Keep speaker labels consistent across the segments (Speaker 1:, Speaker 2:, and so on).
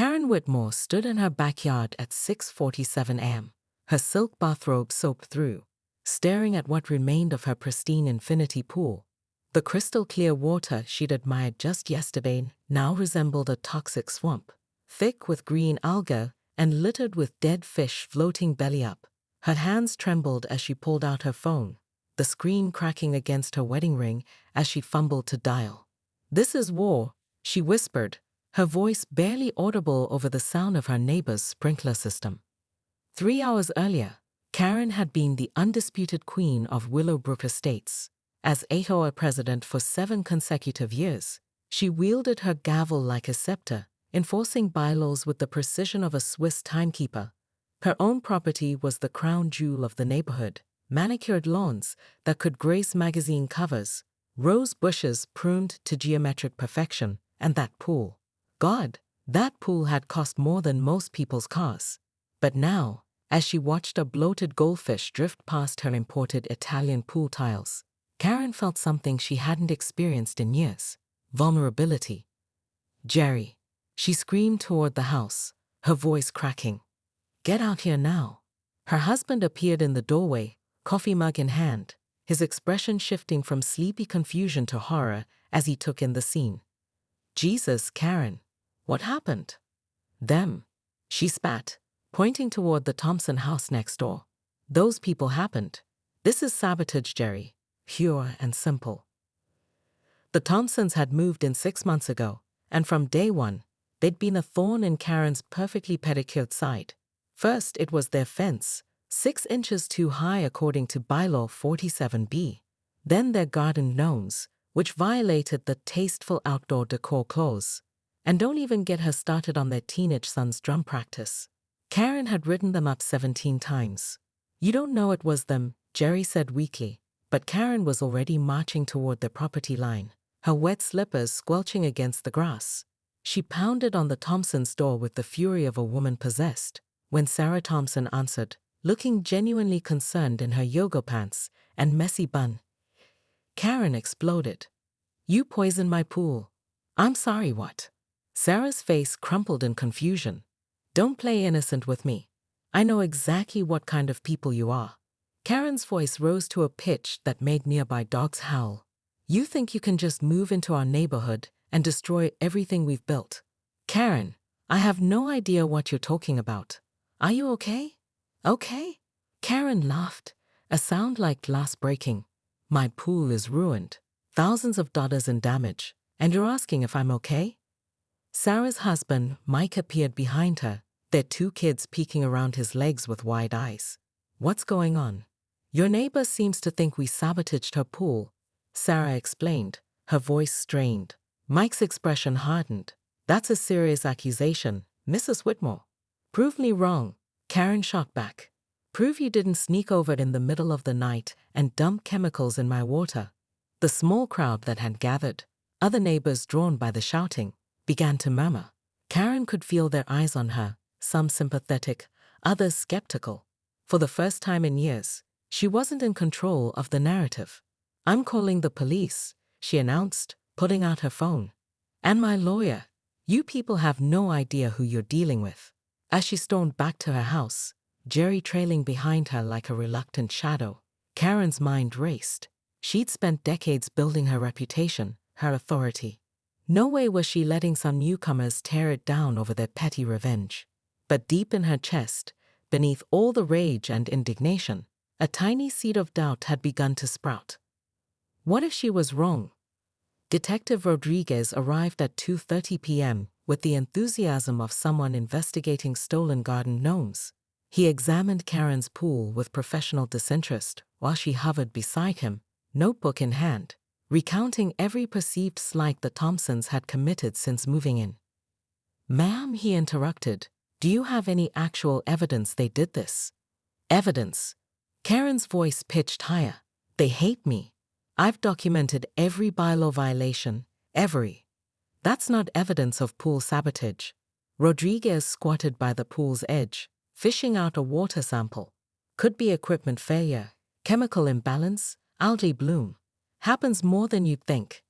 Speaker 1: Karen Whitmore stood in her backyard at 6:47 a.m., her silk bathrobe soaked through, staring at what remained of her pristine infinity pool. The crystal-clear water she'd admired just yesterday now resembled a toxic swamp, thick with green algae and littered with dead fish floating belly up. Her hands trembled as she pulled out her phone, the screen cracking against her wedding ring as she fumbled to dial. "This is war," she whispered, her voice barely audible over the sound of her neighbor's sprinkler system. 3 hours earlier, Karen had been the undisputed queen of Willowbrook Estates. As HOA president for 7 consecutive years, she wielded her gavel like a scepter, enforcing bylaws with the precision of a Swiss timekeeper. Her own property was the crown jewel of the neighborhood, manicured lawns that could grace magazine covers, rose bushes pruned to geometric perfection, and that pool. God, that pool had cost more than most people's cars. But now, as she watched a bloated goldfish drift past her imported Italian pool tiles, Karen felt something she hadn't experienced in years: vulnerability. "Jerry," she screamed toward the house, her voice cracking. "Get out here now." Her husband appeared in the doorway, coffee mug in hand, his expression shifting from sleepy confusion to horror as he took in the scene. "Jesus, Karen, what happened?" "Them," she spat, pointing toward the Thompson house next door. "Those people happened. This is sabotage, Jerry. Pure and simple." The Thompsons had moved in 6 months ago, and from day one, they'd been a thorn in Karen's perfectly pedicured side. First, it was their fence, 6 inches too high according to bylaw 47B. Then their garden gnomes, which violated the tasteful outdoor decor clause. And don't even get her started on their teenage son's drum practice. Karen had written them up 17 times. "You don't know it was them," Jerry said weakly, but Karen was already marching toward their property line, her wet slippers squelching against the grass. She pounded on the Thompsons' door with the fury of a woman possessed, when Sarah Thompson answered, looking genuinely concerned in her yoga pants and messy bun. Karen exploded. "You poisoned my pool." "I'm sorry, what?" Sarah's face crumpled in confusion. "Don't play innocent with me. I know exactly what kind of people you are." Karen's voice rose to a pitch that made nearby dogs howl. "You think you can just move into our neighborhood and destroy everything we've built? Karen, I have no idea what you're talking about. Are you okay?" "Okay?" Karen laughed, a sound like glass breaking. "My pool is ruined, thousands of dollars in damage, and you're asking if I'm okay?" Sarah's husband, Mike, appeared behind her, their 2 kids peeking around his legs with wide eyes. "What's going on?" "Your neighbor seems to think we sabotaged her pool," Sarah explained, her voice strained. Mike's expression hardened. "That's a serious accusation, Mrs. Whitmore." "Prove me wrong," Karen shot back. "Prove you didn't sneak over in the middle of the night and dump chemicals in my water." The small crowd that had gathered, other neighbors drawn by the shouting, began to murmur. Karen could feel their eyes on her, some sympathetic, others skeptical. For the first time in years, she wasn't in control of the narrative. "I'm calling the police," she announced, putting out her phone. "And my lawyer. You people have no idea who you're dealing with." As she stormed back to her house, Jerry trailing behind her like a reluctant shadow, Karen's mind raced. She'd spent decades building her reputation, her authority. No way was she letting some newcomers tear it down over their petty revenge. But deep in her chest, beneath all the rage and indignation, a tiny seed of doubt had begun to sprout. What if she was wrong? Detective Rodriguez arrived at 2:30 p.m. with the enthusiasm of someone investigating stolen garden gnomes. He examined Karen's pool with professional disinterest while she hovered beside him, notebook in hand, recounting every perceived slight the Thompsons had committed since moving in. "Ma'am," he interrupted, "do you have any actual evidence they did this?" "Evidence?" Karen's voice pitched higher. "They hate me. I've documented every bylaw violation, every." "That's not evidence of pool sabotage." Rodriguez squatted by the pool's edge, fishing out a water sample. "Could be equipment failure, chemical imbalance, algae bloom. Happens more than you'd think.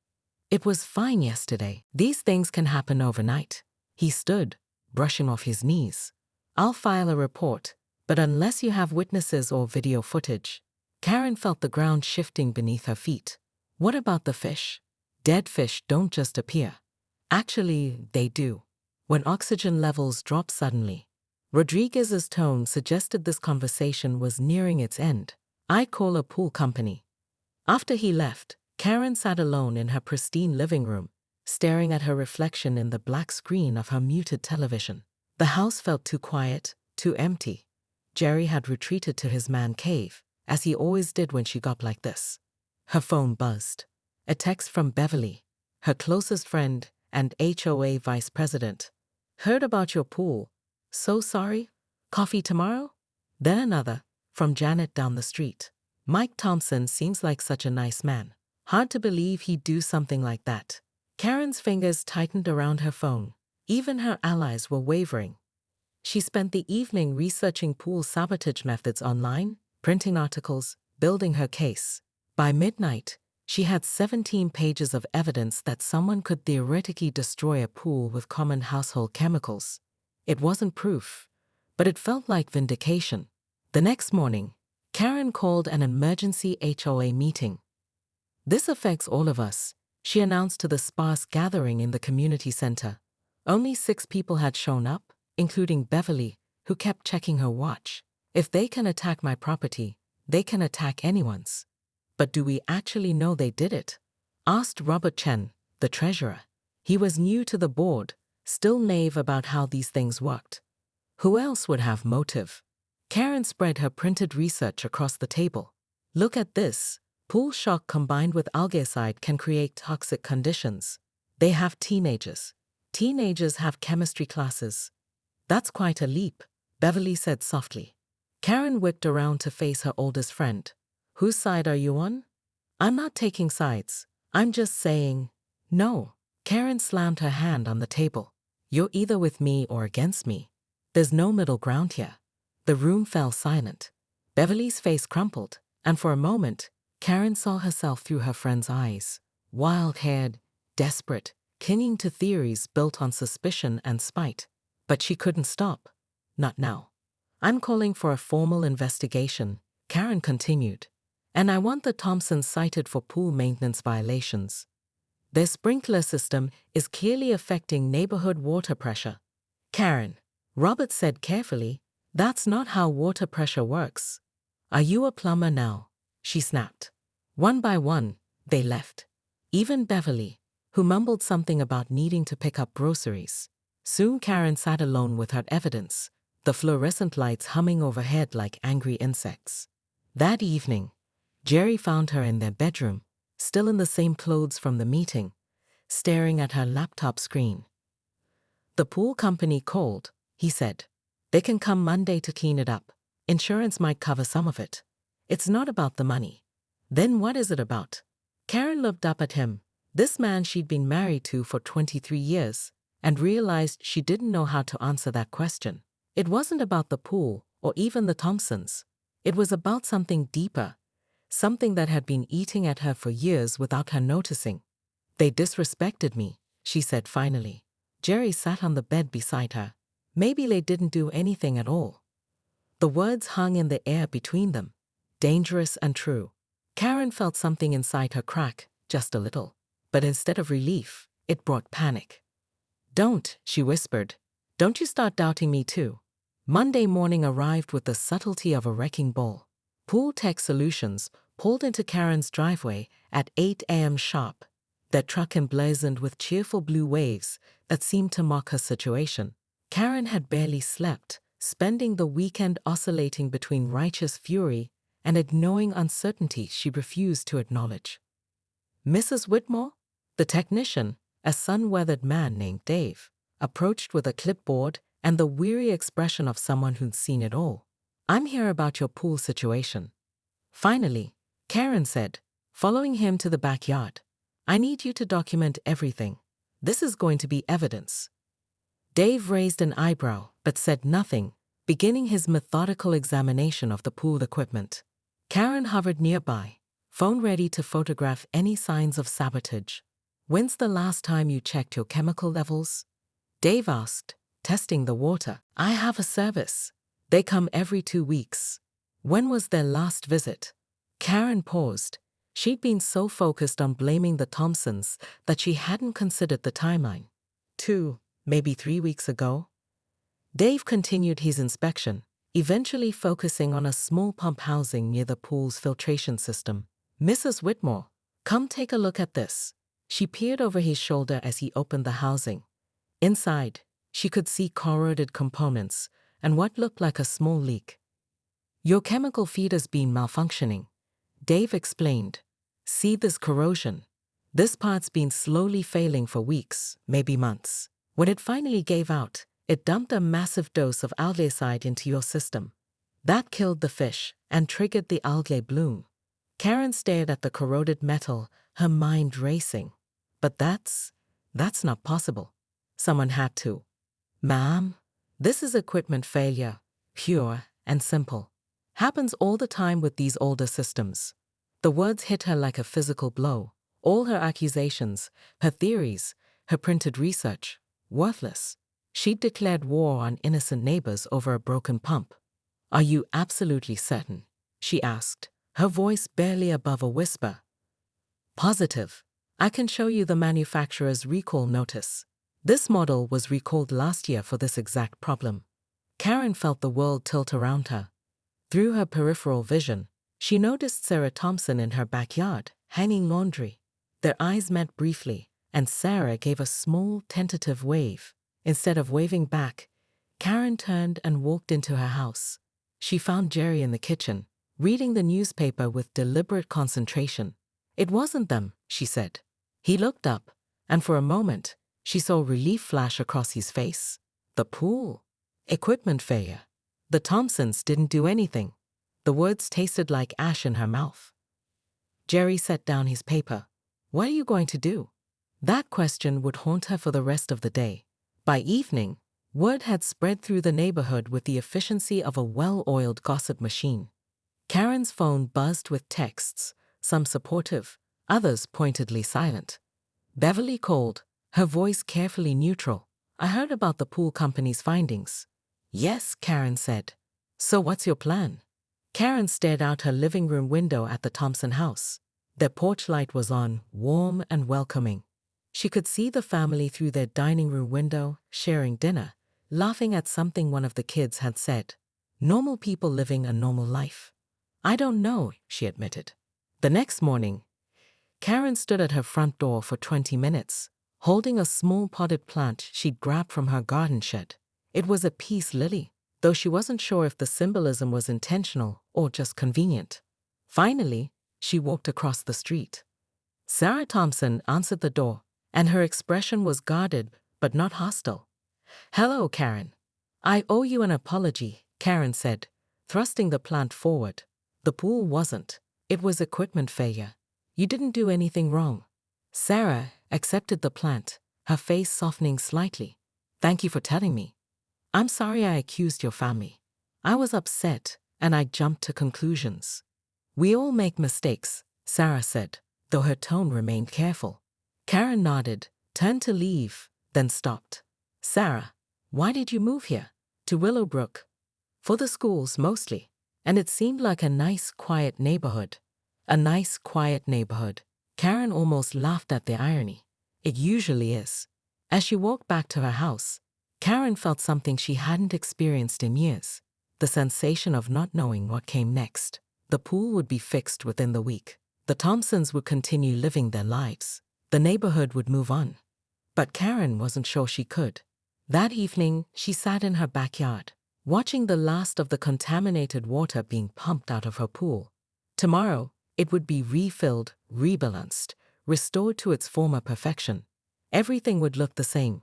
Speaker 1: It was fine yesterday. These things can happen overnight." He stood, brushing off his knees. I'll file a report, but unless you have witnesses or video footage. Karen felt the ground shifting beneath her feet. What about the fish? Dead fish don't just appear. Actually, they do. When oxygen levels drop suddenly. Rodriguez's tone suggested this conversation was nearing its end. I call a pool company. After he left, Karen sat alone in her pristine living room, staring at her reflection in the black screen of her muted television. The house felt too quiet, too empty. Jerry had retreated to his man cave, as he always did when she got like this. Her phone buzzed. A text from Beverly, her closest friend and HOA vice president. Heard about your pool. So sorry. Coffee tomorrow? Then another, from Janet down the street. Mike Thompson seems like such a nice man. Hard to believe he'd do something like that. Karen's fingers tightened around her phone. Even her allies were wavering. She spent the evening researching pool sabotage methods online, printing articles, building her case. By midnight, she had 17 pages of evidence that someone could theoretically destroy a pool with common household chemicals. It wasn't proof, but it felt like vindication. The next morning, Karen called an emergency HOA meeting. This affects all of us, she announced to the sparse gathering in the community center. Only 6 people had shown up, including Beverly, who kept checking her watch. If they can attack my property, they can attack anyone's. But do we actually know they did it? Asked Robert Chen, the treasurer. He was new to the board, still naive about how these things worked. Who else would have motive? Karen spread her printed research across the table. Look at this. Pool shock combined with algaecide can create toxic conditions. They have teenagers. Teenagers have chemistry classes. That's quite a leap, Beverly said softly. Karen whipped around to face her oldest friend. Whose side are you on? I'm not taking sides. I'm just saying, no. Karen slammed her hand on the table. You're either with me or against me. There's no middle ground here. The room fell silent. Beverly's face crumpled, and for a moment, Karen saw herself through her friend's eyes. Wild-haired, desperate, clinging to theories built on suspicion and spite. But she couldn't stop. Not now. I'm calling for a formal investigation, Karen continued. And I want the Thompsons cited for pool maintenance violations. Their sprinkler system is clearly affecting neighborhood water pressure. Karen, Robert said carefully, that's not how water pressure works. Are you a plumber now? She snapped. One by one, they left. Even Beverly, who mumbled something about needing to pick up groceries. Soon Karen sat alone with her evidence, the fluorescent lights humming overhead like angry insects. That evening, Jerry found her in their bedroom, still in the same clothes from the meeting, staring at her laptop screen. The pool company called, he said. They can come Monday to clean it up. Insurance might cover some of it. It's not about the money. Then what is it about? Karen looked up at him, this man she'd been married to for 23 years, and realized she didn't know how to answer that question. It wasn't about the pool or even the Thompsons. It was about something deeper, something that had been eating at her for years without her noticing. They disrespected me, she said finally. Jerry sat on the bed beside her. Maybe they didn't do anything at all. The words hung in the air between them, dangerous and true. Karen felt something inside her crack, just a little. But instead of relief, it brought panic. Don't, she whispered. Don't you start doubting me too. Monday morning arrived with the subtlety of a wrecking ball. Pool Tech Solutions pulled into Karen's driveway at 8 a.m. sharp, their truck emblazoned with cheerful blue waves that seemed to mock her situation. Karen had barely slept, spending the weekend oscillating between righteous fury and a gnawing uncertainty she refused to acknowledge. Mrs. Whitmore, the technician, a sun-weathered man named Dave, approached with a clipboard and the weary expression of someone who'd seen it all. I'm here about your pool situation. Finally, Karen said, following him to the backyard. I need you to document everything. This is going to be evidence. Dave raised an eyebrow but said nothing, beginning his methodical examination of the pool equipment. Karen hovered nearby, phone ready to photograph any signs of sabotage. When's the last time you checked your chemical levels? Dave asked, testing the water. I have a service. They come every 2 weeks. When was their last visit? Karen paused. She'd been so focused on blaming the Thompsons that she hadn't considered the timeline. 2, maybe 3 weeks ago? Dave continued his inspection, eventually focusing on a small pump housing near the pool's filtration system. Mrs. Whitmore, come take a look at this. She peered over his shoulder as he opened the housing. Inside, she could see corroded components and what looked like a small leak. Your chemical feeder's been malfunctioning, Dave explained. See this corrosion? This part's been slowly failing for weeks, maybe months. When it finally gave out, it dumped a massive dose of algaecide into your system. That killed the fish and triggered the algae bloom. Karen stared at the corroded metal, her mind racing. But that's not possible. Someone had to. Ma'am, this is equipment failure, pure and simple. Happens all the time with these older systems. The words hit her like a physical blow. All her accusations, her theories, her printed research, worthless. She'd declared war on innocent neighbors over a broken pump. Are you absolutely certain? She asked, her voice barely above a whisper. Positive. I can show you the manufacturer's recall notice. This model was recalled last year for this exact problem. Karen felt the world tilt around her. Through her peripheral vision, she noticed Sarah Thompson in her backyard, hanging laundry. Their eyes met briefly, and Sarah gave a small, tentative wave. Instead of waving back, Karen turned and walked into her house. She found Jerry in the kitchen, reading the newspaper with deliberate concentration. It wasn't them, she said. He looked up, and for a moment, she saw relief flash across his face. The pool. Equipment failure. The Thompsons didn't do anything. The words tasted like ash in her mouth. Jerry set down his paper. What are you going to do? That question would haunt her for the rest of the day. By evening, word had spread through the neighborhood with the efficiency of a well-oiled gossip machine. Karen's phone buzzed with texts, some supportive, others pointedly silent. Beverly called, her voice carefully neutral. I heard about the pool company's findings. Yes, Karen said. So what's your plan? Karen stared out her living room window at the Thompson house. Their porch light was on, warm and welcoming. She could see the family through their dining room window, sharing dinner, laughing at something one of the kids had said. Normal people living a normal life. I don't know, she admitted. The next morning, Karen stood at her front door for 20 minutes, holding a small potted plant she'd grabbed from her garden shed. It was a peace lily, though she wasn't sure if the symbolism was intentional or just convenient. Finally, she walked across the street. Sarah Thompson answered the door, and her expression was guarded but not hostile. Hello, Karen. I owe you an apology, Karen said, thrusting the plant forward. The pool wasn't. It was equipment failure. You didn't do anything wrong. Sarah accepted the plant, her face softening slightly. Thank you for telling me. I'm sorry I accused your family. I was upset, and I jumped to conclusions. We all make mistakes, Sarah said, though her tone remained careful. Karen nodded, turned to leave, then stopped. Sarah, why did you move here? To Willowbrook? For the schools, mostly. And it seemed like a nice, quiet neighborhood. A nice, quiet neighborhood. Karen almost laughed at the irony. It usually is. As she walked back to her house, Karen felt something she hadn't experienced in years. The sensation of not knowing what came next. The pool would be fixed within the week. The Thompsons would continue living their lives. The neighborhood would move on. But Karen wasn't sure she could. That evening, she sat in her backyard, watching the last of the contaminated water being pumped out of her pool. Tomorrow, it would be refilled, rebalanced, restored to its former perfection. Everything would look the same.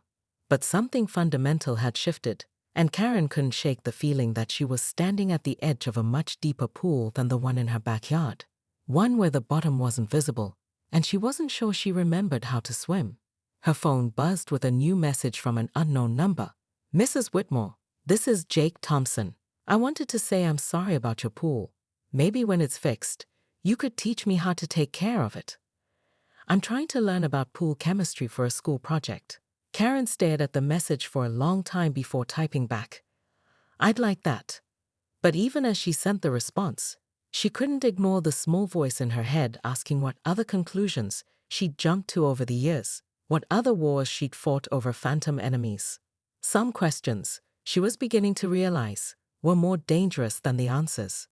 Speaker 1: But something fundamental had shifted, and Karen couldn't shake the feeling that she was standing at the edge of a much deeper pool than the one in her backyard. One where the bottom wasn't visible, and she wasn't sure she remembered how to swim. Her phone buzzed with a new message from an unknown number. Mrs. Whitmore, this is Jake Thompson. I wanted to say I'm sorry about your pool. Maybe when it's fixed, you could teach me how to take care of it. I'm trying to learn about pool chemistry for a school project. Karen stared at the message for a long time before typing back, "I'd like that." But even as she sent the response, she couldn't ignore the small voice in her head asking what other conclusions she'd jumped to over the years, what other wars she'd fought over phantom enemies. Some questions, she was beginning to realize, were more dangerous than the answers.